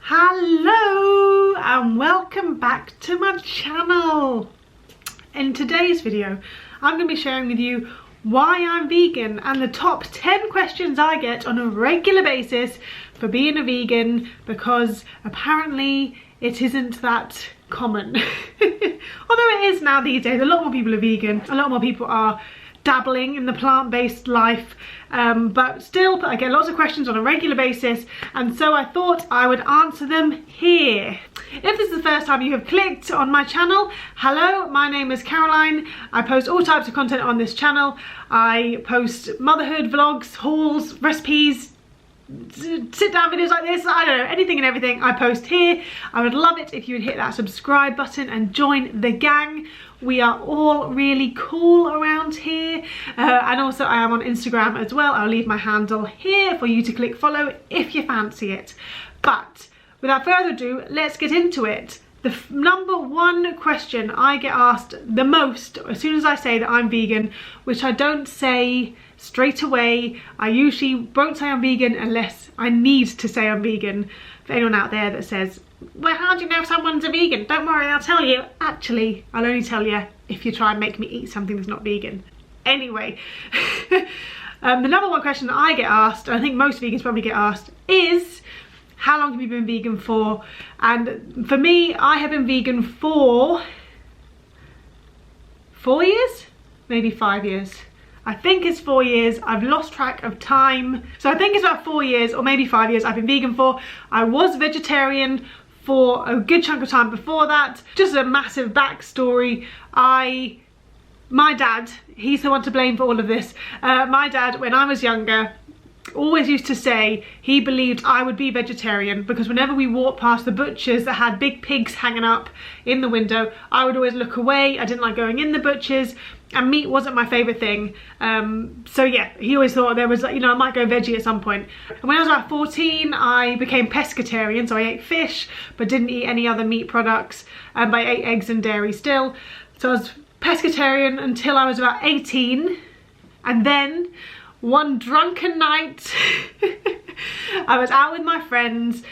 Hello and welcome back to my channel. In today's video I'm going to be sharing with you why I'm vegan and the top 10 questions I get on a regular basis for being a vegan, because apparently it isn't that common. Although it is now these days. A lot more people are vegan, a lot more people are dabbling in the plant-based life, but still I get lots of questions on a regular basis, and so I thought I would answer them here. If this is the first time you have clicked on my channel, hello, my name is Caroline. I post all types of content on this channel. I post motherhood vlogs, hauls, recipes, sit down videos like this, I don't know, anything and everything I post here. I would love it if you would hit that subscribe button and join the gang. We are all really cool around here, and also I am on Instagram as well. I'll leave my handle here for you to click follow if you fancy it. But without further ado, let's get into it. The number one question I get asked the most as soon as I say that I'm vegan, which I don't say straight away. I usually won't say I'm vegan unless I need to say I'm vegan. For anyone out there that says, well, how do you know if someone's a vegan? Don't worry, I'll tell you. Actually, I'll only tell you if you try and make me eat something that's not vegan. Anyway, the number one question that I get asked, and I think most vegans probably get asked, is how long have you been vegan for? And for me, I have been vegan for 4 years, maybe 5 years. I think it's 4 years. I've lost track of time. So I think it's about 4 years or maybe 5 years I've been vegan for. I was vegetarian for a good chunk of time before that. Just a massive backstory. My dad, he's the one to blame for all of this. My dad, when I was younger, always used to say he believed I would be vegetarian because whenever we walked past the butchers that had big pigs hanging up in the window, I would always look away. I didn't like going in the butchers, and meat wasn't my favourite thing. So yeah, he always thought there was, you know, I might go veggie at some point. And when I was about 14, I became pescatarian, so I ate fish but didn't eat any other meat products, but I ate eggs and dairy still. So I was pescatarian until I was about 18, and then one drunken night I was out with my friends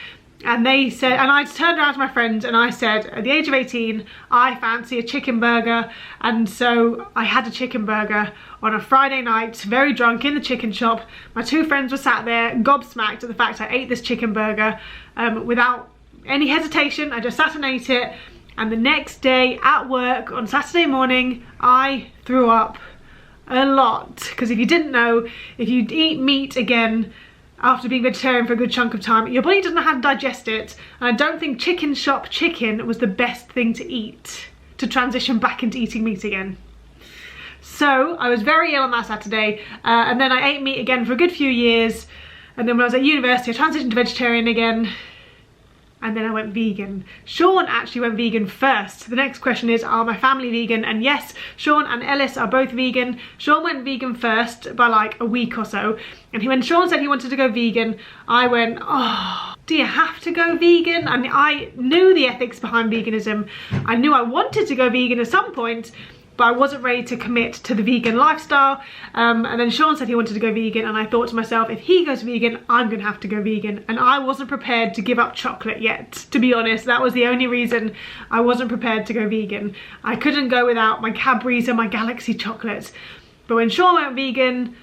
and they said, and I turned around to my friends and I said, at the age of 18, I fancy a chicken burger. And so I had a chicken burger on a Friday night, very drunk, in the chicken shop. My two friends were sat there gobsmacked at the fact I ate this chicken burger without any hesitation. I just sat and ate it. And the next day at work on Saturday morning, I threw up a lot, because if you didn't know, if you eat meat again after being vegetarian for a good chunk of time, your body doesn't know how to digest it, and I don't think chicken shop chicken was the best thing to eat to transition back into eating meat again. So I was very ill on that Saturday, and then I ate meat again for a good few years, and then when I was at university I transitioned to vegetarian again, and then I went vegan. Sean actually went vegan first. The next question is, are my family vegan? And yes, Sean and Ellis are both vegan. Sean went vegan first by like a week or so. And when Sean said he wanted to go vegan, I went, oh, do you have to go vegan? I mean, I knew the ethics behind veganism. I knew I wanted to go vegan at some point, but I wasn't ready to commit to the vegan lifestyle. And then Sean said he wanted to go vegan, and I thought to myself, if he goes vegan, I'm gonna have to go vegan. And I wasn't prepared to give up chocolate yet, to be honest. That was the only reason I wasn't prepared to go vegan. I couldn't go without my Cadbury's and my Galaxy chocolates. But when Sean went vegan,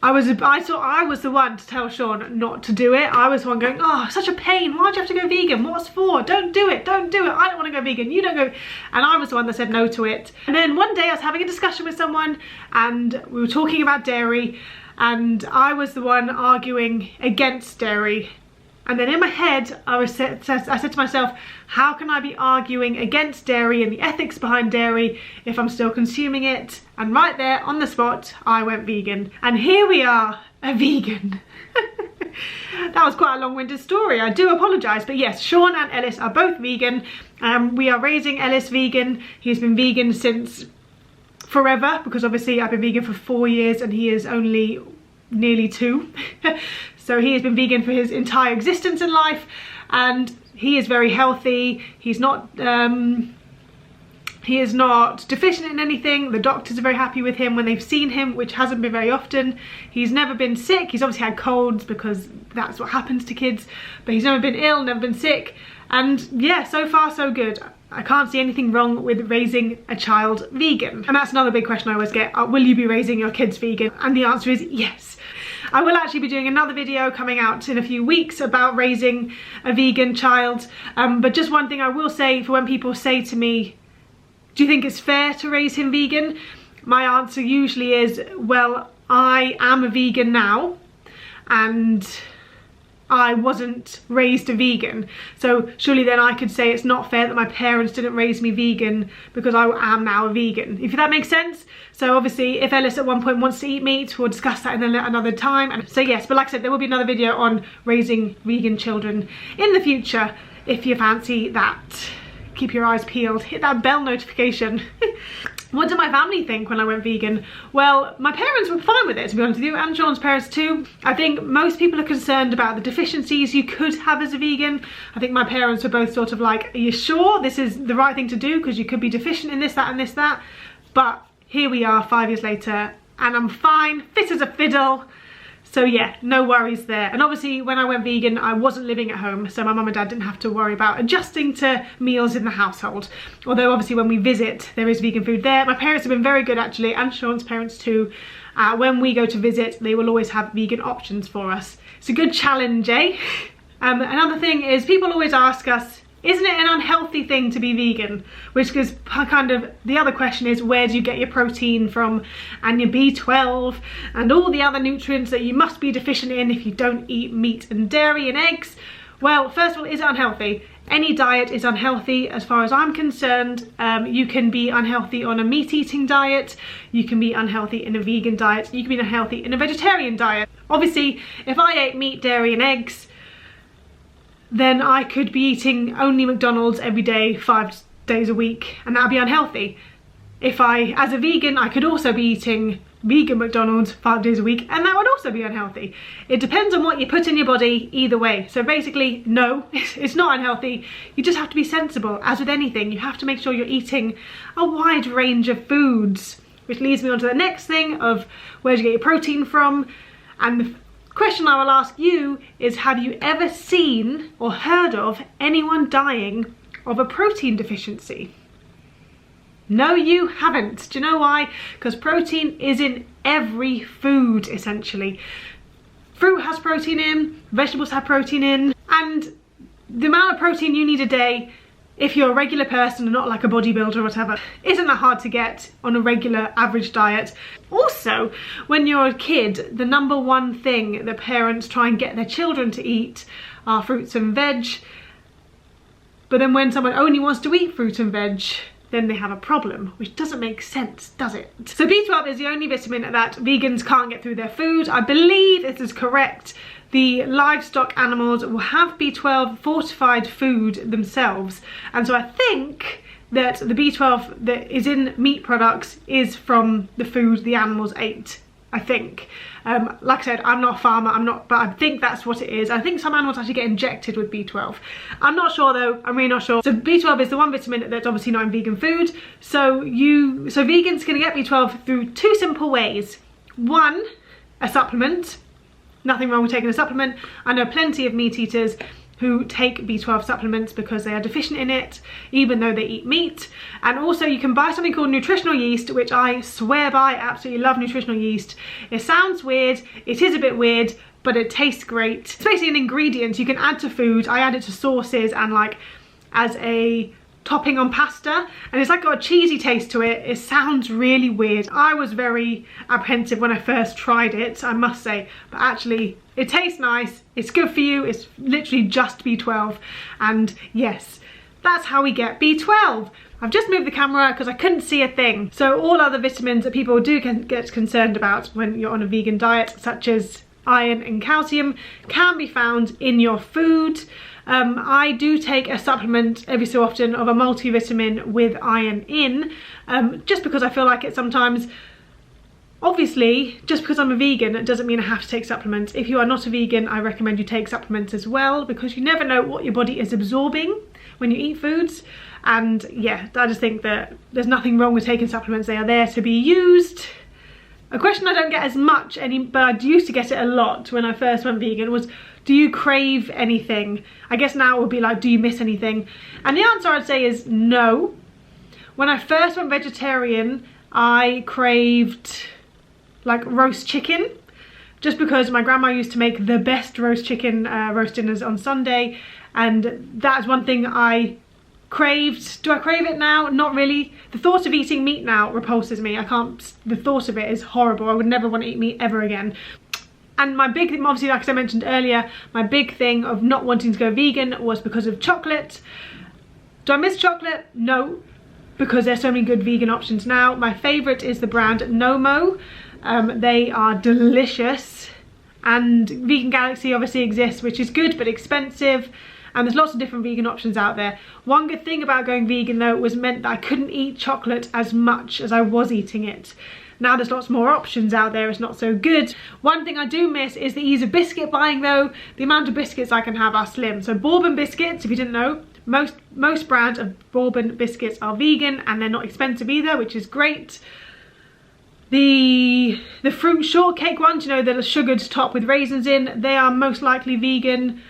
I thought I was the one to tell Sean not to do it. I was the one going, oh, such a pain. Why'd you have to go vegan? What's for? Don't do it. Don't do it. I don't want to go vegan. You don't go. And I was the one that said no to it. And then one day I was having a discussion with someone and we were talking about dairy, and I was the one arguing against dairy. And then in my head, I said to myself, how can I be arguing against dairy and the ethics behind dairy if I'm still consuming it? And right there on the spot, I went vegan. And here we are, a vegan. That was quite a long-winded story. I do apologise. But yes, Sean and Ellis are both vegan. We are raising Ellis vegan. He's been vegan since forever, because obviously I've been vegan for 4 years and he is only nearly 2. So he has been vegan for his entire existence in life, and he is very healthy. He's not He is not deficient in anything. The doctors are very happy with him when they've seen him, which hasn't been very often. He's never been sick. He's obviously had colds because that's what happens to kids, but he's never been ill, never been sick. And yeah, so far so good. I can't see anything wrong with raising a child vegan. And that's another big question I always get. Will you be raising your kids vegan? And the answer is yes. I will actually be doing another video coming out in a few weeks about raising a vegan child. But just one thing I will say, for when people say to me, do you think it's fair to raise him vegan? My answer usually is, well, I am a vegan now and I wasn't raised a vegan. So surely then I could say it's not fair that my parents didn't raise me vegan because I am now a vegan, if that makes sense. So obviously if Ellis at one point wants to eat meat, we'll discuss that in another time. And so yes, but like I said, there will be another video on raising vegan children in the future if you fancy that. Keep your eyes peeled, hit that bell notification. What did my family think when I went vegan? Well, my parents were fine with it, to be honest with you, and Sean's parents too. I think most people are concerned about the deficiencies you could have as a vegan. I think my parents were both sort of like, are you sure this is the right thing to do? Because you could be deficient in this, that, and this, that. But here we are 5 years later, and I'm fine, fit as a fiddle. So yeah, no worries there. And obviously when I went vegan, I wasn't living at home, so my mum and dad didn't have to worry about adjusting to meals in the household. Although obviously when we visit, there is vegan food there. My parents have been very good actually, and Sean's parents too. When we go to visit, they will always have vegan options for us. It's a good challenge, eh? Another thing is, people always ask us, isn't it an unhealthy thing to be vegan? Which is kind of, the other question is, where do you get your protein from and your B12 and all the other nutrients that you must be deficient in if you don't eat meat and dairy and eggs? Well, first of all, is it unhealthy? Any diet is unhealthy as far as I'm concerned. You can be unhealthy on a meat eating diet, you can be unhealthy in a vegan diet, you can be unhealthy in a vegetarian diet. Obviously, if I ate meat, dairy and eggs, then I could be eating only McDonald's every day, 5 days a week, and that would be unhealthy. If as a vegan, I could also be eating vegan McDonald's 5 days a week, and that would also be unhealthy. It depends on what you put in your body either way. So basically, no, it's not unhealthy. You just have to be sensible. As with anything, you have to make sure you're eating a wide range of foods, which leads me on to the next thing of where do you get your protein from. And the question I will ask you is, have you ever seen or heard of anyone dying of a protein deficiency? No, you haven't. Do you know why? Because protein is in every food, essentially. Fruit has protein in, vegetables have protein in, and the amount of protein you need a day, if you're a regular person and not like a bodybuilder or whatever, isn't that hard to get on a regular average diet. Also, when you're a kid, the number one thing that parents try and get their children to eat are fruits and veg. But then when someone only wants to eat fruit and veg, then they have a problem, which doesn't make sense, does it? So B12 is the only vitamin that vegans can't get through their food. I believe this is correct. The livestock animals will have B12 fortified food themselves. And so I think that the B12 that is in meat products is from the food the animals ate, I think. Like I said, I'm not a farmer, but I think that's what it is. I think some animals actually get injected with B12. I'm not sure though, I'm really not sure. So B12 is the one vitamin that's obviously not in vegan food. So vegans can get B12 through 2 simple ways. One, a supplement. Nothing wrong with taking a supplement. I know plenty of meat eaters who take B12 supplements because they are deficient in it, even though they eat meat. And also you can buy something called nutritional yeast, which I swear by, absolutely love nutritional yeast. It sounds weird, it is a bit weird, but it tastes great. It's basically an ingredient you can add to food. I add it to sauces and like as a topping on pasta, and it's like got a cheesy taste to it. It sounds really weird. I was very apprehensive when I first tried it, I must say, but actually it tastes nice, it's good for you, it's literally just B12, and yes, that's how we get B12. I've just moved the camera because I couldn't see a thing. So all other vitamins that people do get concerned about when you're on a vegan diet, such as iron and calcium, can be found in your food. I do take a supplement every so often of a multivitamin with iron in, just because I feel like it sometimes Obviously, just because I'm a vegan, it doesn't mean I have to take supplements. If you are not a vegan, I recommend you take supplements as well, because you never know what your body is absorbing when you eat foods. And yeah, I just think that there's nothing wrong with taking supplements. They are there to be used. A question I don't get as much but I used to get it a lot when I first went vegan was, do you crave anything? I guess now it would be like, do you miss anything? And the answer I'd say is no. When I first went vegetarian, I craved like roast chicken, just because my grandma used to make the best roast chicken roast dinners on Sunday, and that's one thing I craved. Do I crave it now? Not really. The thought of eating meat now repulses me. I can't, the thought of it is horrible. I would never want to eat meat ever again. And my big thing, obviously, like I mentioned earlier, my big thing of not wanting to go vegan was because of chocolate. Do I miss chocolate? No, because there's so many good vegan options now. My favourite is the brand Nomo. They are delicious, and Vegan Galaxy obviously exists, which is good but expensive, and there's lots of different vegan options out there. One good thing about going vegan though was meant that I couldn't eat chocolate as much as I was eating it. Now there's lots more options out there, it's not so good. One thing I do miss is the ease of biscuit buying though. The amount of biscuits I can have are slim. So bourbon biscuits, if you didn't know, most brands of bourbon biscuits are vegan, and they're not expensive either, which is great. The fruit shortcake ones, you know, the sugared top with raisins in, they are most likely vegan.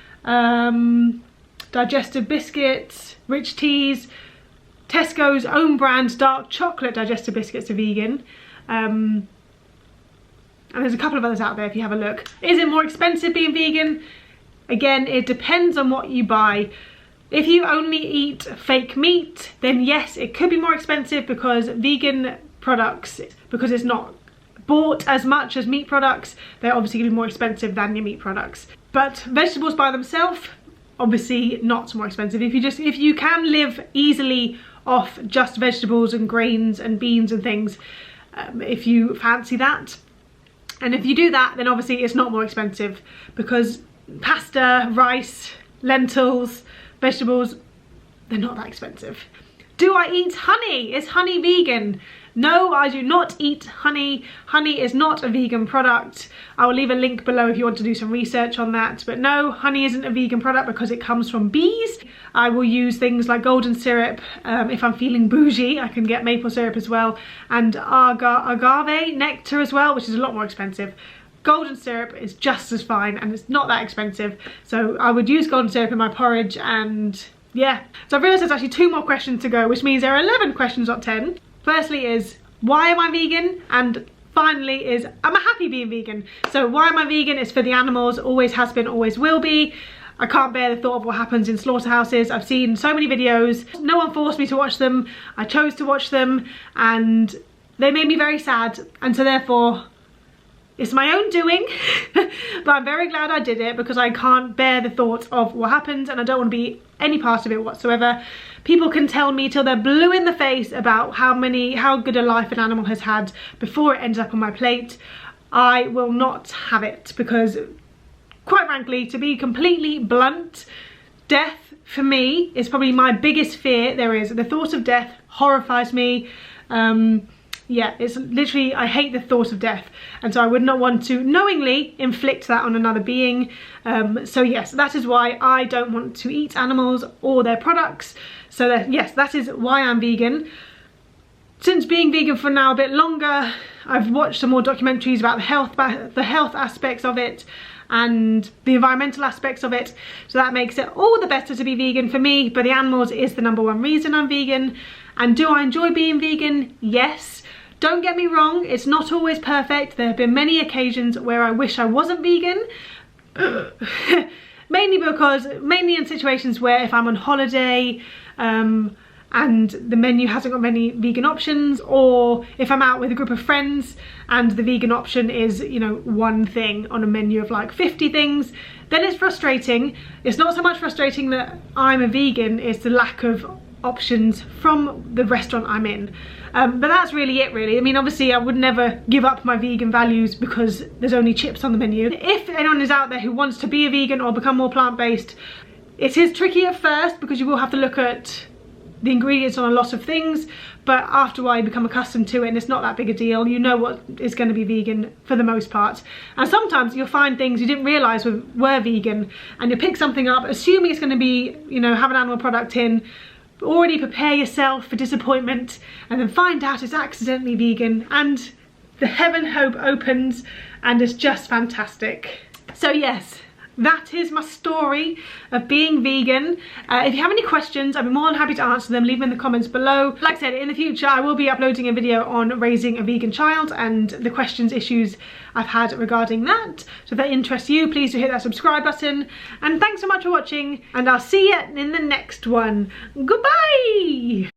Digestive biscuits, rich teas, Tesco's own brand dark chocolate digestive biscuits are vegan. And there's a couple of others out there if you have a look. Is it more expensive being vegan? Again, it depends on what you buy. If you only eat fake meat, then yes, it could be more expensive, because vegan products, because it's not bought as much as meat products, they're obviously going to be more expensive than your meat products. But vegetables by themselves, obviously not more expensive. If you can live easily off just vegetables and grains and beans and things, if you fancy that, and if you do that, then obviously it's not more expensive, because pasta, rice, lentils, vegetables, they're not that expensive. Do I eat honey? Is honey vegan? No, I do not eat honey. Honey is not a vegan product. I will leave a link below if you want to do some research on that. But no, honey isn't a vegan product because it comes from bees. I will use things like golden syrup. If I'm feeling bougie, I can get maple syrup as well. And agave nectar as well, which is a lot more expensive. Golden syrup is just as fine, and it's not that expensive. So I would use golden syrup in my porridge, and yeah. So I've realised there's actually 2 more questions to go, which means there are 11 questions, not 10. Firstly is, why am I vegan? And finally is, am I happy being vegan? So why am I vegan? It's for the animals, always has been, always will be. I can't bear the thought of what happens in slaughterhouses. I've seen so many videos. No one forced me to watch them. I chose to watch them, and they made me very sad. And so therefore, it's my own doing, but I'm very glad I did it, because I can't bear the thought of what happens, and I don't want to be any part of it whatsoever. People can tell me till they're blue in the face about how good a life an animal has had before it ends up on my plate. I will not have it, because quite frankly, to be completely blunt, death for me is probably my biggest fear there is. The thought of death horrifies me. Yeah, it's literally, I hate the thought of death, and so I would not want to knowingly inflict that on another being. So yes, that is why I don't want to eat animals or their products. So that, yes, that is why I'm vegan. Since being vegan for now a bit longer, I've watched some more documentaries about the health aspects of it and the environmental aspects of it. So that makes it all the better to be vegan for me, but the animals is the #1 reason I'm vegan. And do I enjoy being vegan? Yes. Don't get me wrong, it's not always perfect. There have been many occasions where I wish I wasn't vegan. mainly in situations where if I'm on holiday and the menu hasn't got many vegan options, or if I'm out with a group of friends and the vegan option is, you know, one thing on a menu of like 50 things, then it's frustrating. It's not so much frustrating that I'm a vegan, it's the lack of options from the restaurant I'm in. But that's really it, really. I mean, obviously I would never give up my vegan values because there's only chips on the menu. If anyone is out there who wants to be a vegan or become more plant-based, it is tricky at first, because you will have to look at the ingredients on a lot of things, but after a while you become accustomed to it and it's not that big a deal. You know what is going to be vegan for the most part. And sometimes you'll find things you didn't realise were vegan, and you'll pick something up assuming it's going to be, you know, have an animal product in, already prepare yourself for disappointment, and then find out it's accidentally vegan, and the heaven hope opens and it's just fantastic. So yes, that is my story of being vegan. If you have any questions, I'd be more than happy to answer them. Leave them in the comments below. Like I said, in the future I will be uploading a video on raising a vegan child and the questions, issues I've had regarding that. So if that interests you, please do hit that subscribe button. And thanks so much for watching, and I'll see you in the next one. Goodbye!